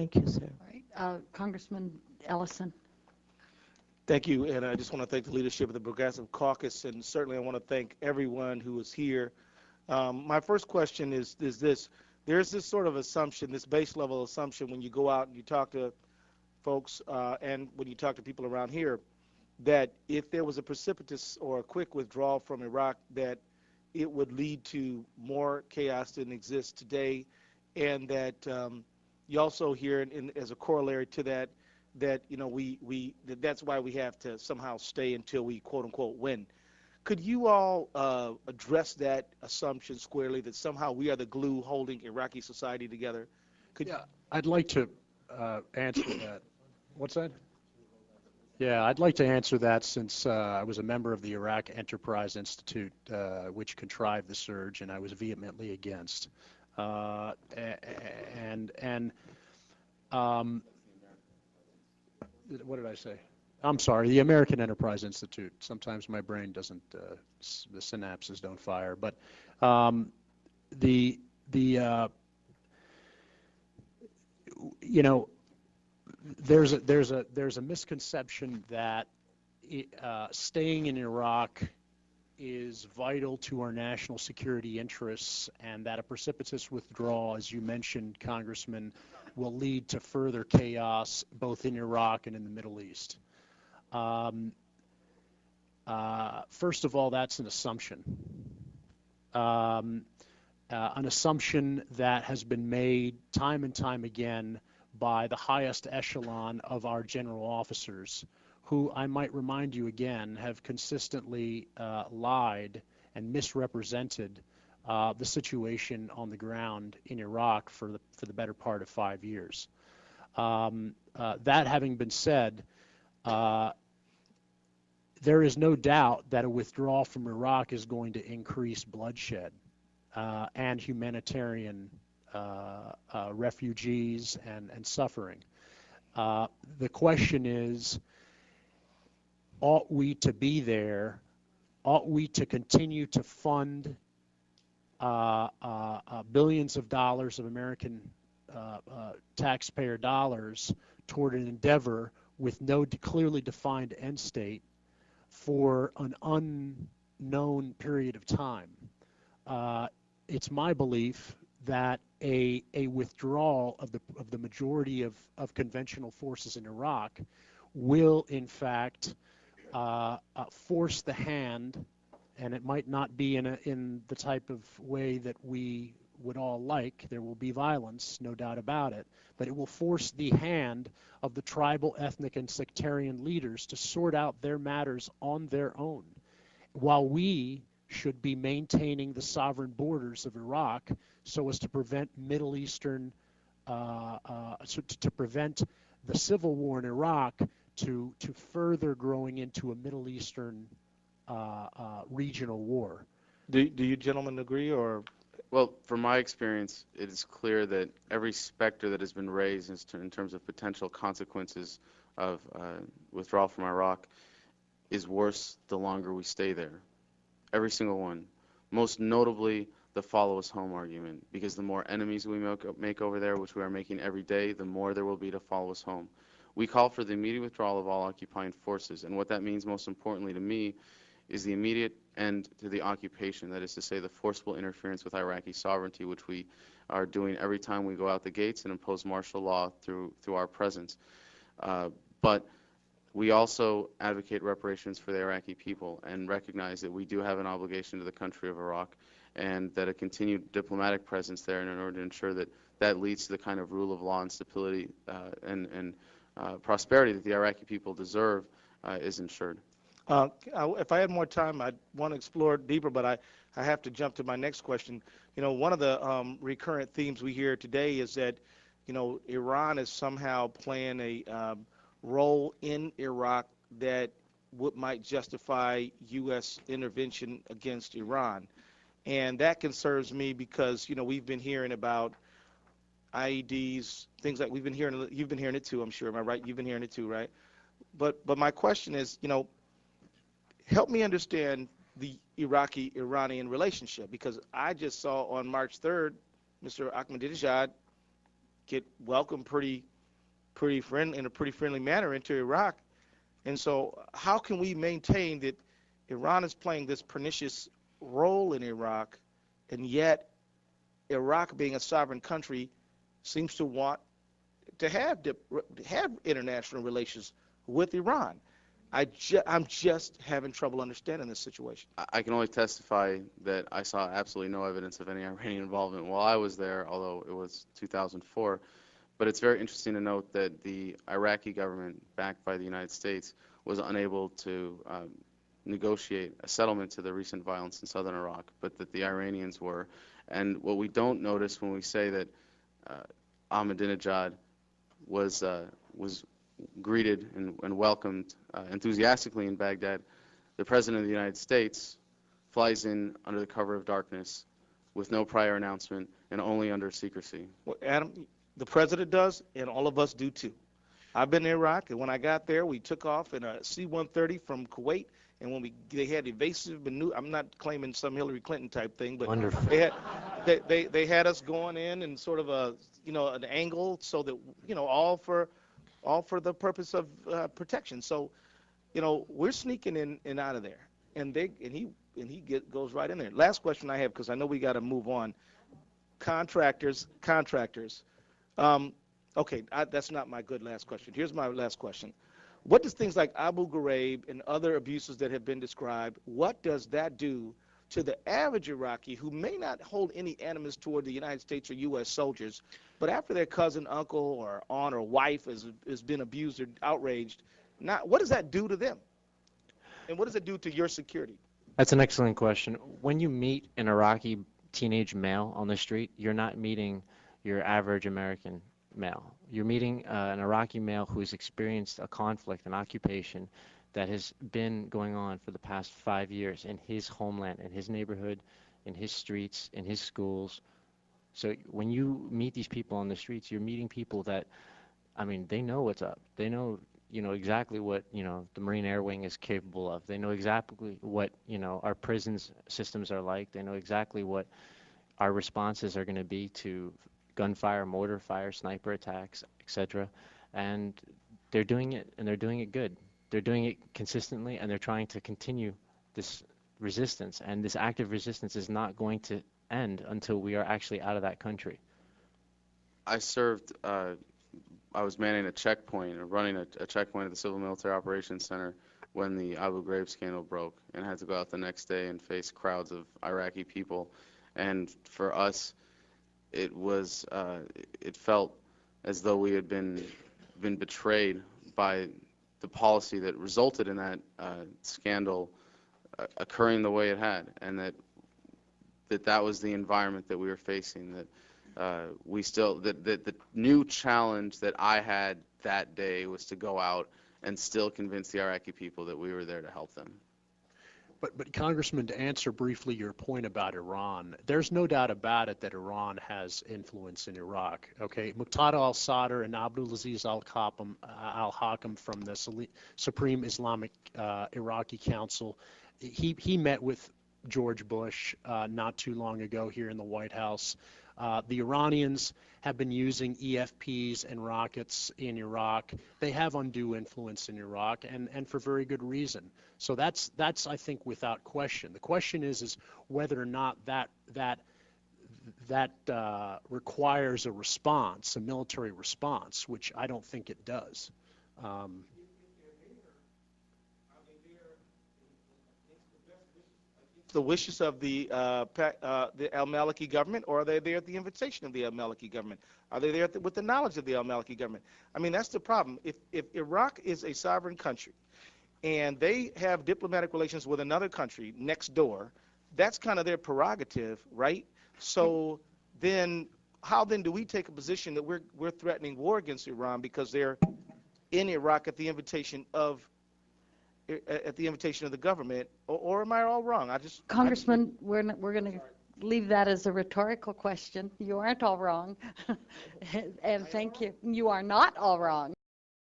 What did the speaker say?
Thank you, sir. All right, Congressman Ellison. Thank you, and I just want to thank the leadership of the Progressive Caucus, and certainly I want to thank everyone who is here. My first question is this. There's this sort of assumption, this base level assumption when you go out and you talk to folks and when you talk to people around here, that if there was a precipitous or a quick withdrawal from Iraq, that it would lead to more chaos than exists today, and that you also hear, as a corollary to that, that that's why we have to somehow stay until we quote unquote win. Could you all address that assumption squarely, that somehow we are the glue holding Iraqi society together? Yeah, I'd like to answer that. What's that? Yeah, I'd like to answer that, since I was a member of the Iraq Enterprise Institute, which contrived the surge, and I was vehemently against. What did I say? I'm sorry, the American Enterprise Institute. Sometimes my brain doesn't, the synapses don't fire. But there's a misconception that staying in Iraq is vital to our national security interests, and that a precipitous withdrawal, as you mentioned, Congressman, will lead to further chaos both in Iraq and in the Middle East. First of all, that's an assumption. An assumption that has been made time and time again by the highest echelon of our general officers, who, I might remind you again, have consistently lied and misrepresented the situation on the ground in Iraq for the better part of 5 years. That having been said, there is no doubt that a withdrawal from Iraq is going to increase bloodshed and humanitarian refugees and suffering. The question is, ought we to be there? Ought we to continue to fund billions of dollars of American taxpayer dollars toward an endeavor with no clearly defined end state for an unknown period of time? It's my belief that a withdrawal of the majority of conventional forces in Iraq will, in fact, force the hand, and it might not be in the type of way that we would all like. There will be violence, no doubt about it, but it will force the hand of the tribal, ethnic, and sectarian leaders to sort out their matters on their own, while we should be maintaining the sovereign borders of Iraq so as to prevent Middle Eastern, to prevent the civil war in Iraq to further growing into a Middle Eastern regional war. Do you gentlemen agree, or? Well, from my experience, it is clear that every specter that has been raised in terms of potential consequences of withdrawal from Iraq is worse the longer we stay there. Every single one. Most notably, the follow us home argument, because the more enemies we make over there, which we are making every day, the more there will be to follow us home. We call for the immediate withdrawal of all occupying forces, and what that means most importantly to me is the immediate end to the occupation, that is to say the forcible interference with Iraqi sovereignty, which we are doing every time we go out the gates and impose martial law through our presence. But we also advocate reparations for the Iraqi people and recognize that we do have an obligation to the country of Iraq, and that a continued diplomatic presence there in order to ensure that that leads to the kind of rule of law and stability and prosperity that the Iraqi people deserve is ensured. If I had more time, I'd want to explore it deeper, but I have to jump to my next question. You know, one of the recurrent themes we hear today is that, you know, Iran is somehow playing a role in Iraq that might justify U.S. intervention against Iran. And that concerns me because, you know, we've been hearing about IEDs, things like you've been hearing it too, I'm sure. Am I right? You've been hearing it too, right? But my question is, you know, help me understand the Iraqi-Iranian relationship, because I just saw on March 3rd, Mr. Ahmadinejad get welcomed pretty in a pretty friendly manner into Iraq. And so, how can we maintain that Iran is playing this pernicious role in Iraq, and yet Iraq, being a sovereign country, seems to want to have international relations with Iran? I'm just having trouble understanding this situation. I can only testify that I saw absolutely no evidence of any Iranian involvement while I was there, although it was 2004. But it's very interesting to note that the Iraqi government, backed by the United States, was unable to negotiate a settlement to the recent violence in southern Iraq, but that the Iranians were. And what we don't notice when we say that Ahmadinejad was greeted and welcomed enthusiastically in Baghdad, the President of the United States flies in under the cover of darkness with no prior announcement and only under secrecy. Well, Adam, the President does, and all of us do too. I've been in Iraq, and when I got there, we took off in a C-130 from Kuwait, and when they had evasive maneuver, I'm not claiming some Hillary Clinton type thing, but Wonderful. they had us going in sort of an angle, so that all for the purpose of protection. So we're sneaking in and out of there, and he goes right in there. Last question I have, because I know we got to move on. Contractors. Okay, that's not my good last question. Here's my last question. What does things like Abu Ghraib and other abuses that have been described, what does that do to the average Iraqi who may not hold any animus toward the United States or U.S. soldiers, but after their cousin, uncle, or aunt or wife has been abused or outraged, what does that do to them? And what does it do to your security? That's an excellent question. When you meet an Iraqi teenage male on the street, you're not meeting your average American male. You're meeting an Iraqi male who's experienced a conflict, an occupation that has been going on for the past 5 years in his homeland, in his neighborhood, in his streets, in his schools. So when you meet these people on the streets, you're meeting people that, they know what's up. They know, exactly what, the Marine Air Wing is capable of. They know exactly what, our prisons systems are like. They know exactly what our responses are going to be to gunfire, mortar fire, sniper attacks, etc. And they're doing it, and they're doing it good. They're doing it consistently, and they're trying to continue this resistance. And this active resistance is not going to end until we are actually out of that country. I served, I was manning a checkpoint, or running a checkpoint at the Civil Military Operations Center when the Abu Ghraib scandal broke, and had to go out the next day and face crowds of Iraqi people. And for us, it felt as though we had been betrayed by the policy that resulted in that scandal occurring the way it had, and that was the environment that we were facing. That the new challenge that I had that day was to go out and still convince the Iraqi people that we were there to help them. But Congressman, to answer briefly your point about Iran, there's no doubt about it that Iran has influence in Iraq. Okay, Muqtada al-Sadr and Abdulaziz al-Hakam from the Supreme Islamic Iraqi Council, he met with George Bush not too long ago here in the White House. The Iranians have been using EFPs and rockets in Iraq. They have undue influence in Iraq, and for very good reason. So that's I think without question. The question is whether or not that requires a response, a military response, which I don't think it does. The wishes of the al-Maliki government, or are they there at the invitation of the al-Maliki government? Are they there with the knowledge of the al-Maliki government? That's the problem. If Iraq is a sovereign country and they have diplomatic relations with another country next door, that's kind of their prerogative, right? So then how then do we take a position that we're threatening war against Iran because they're in Iraq at the invitation of the government, or am I all wrong? Congressman, we're going to leave that as a rhetorical question. You aren't all wrong. And thank you. You are not all wrong.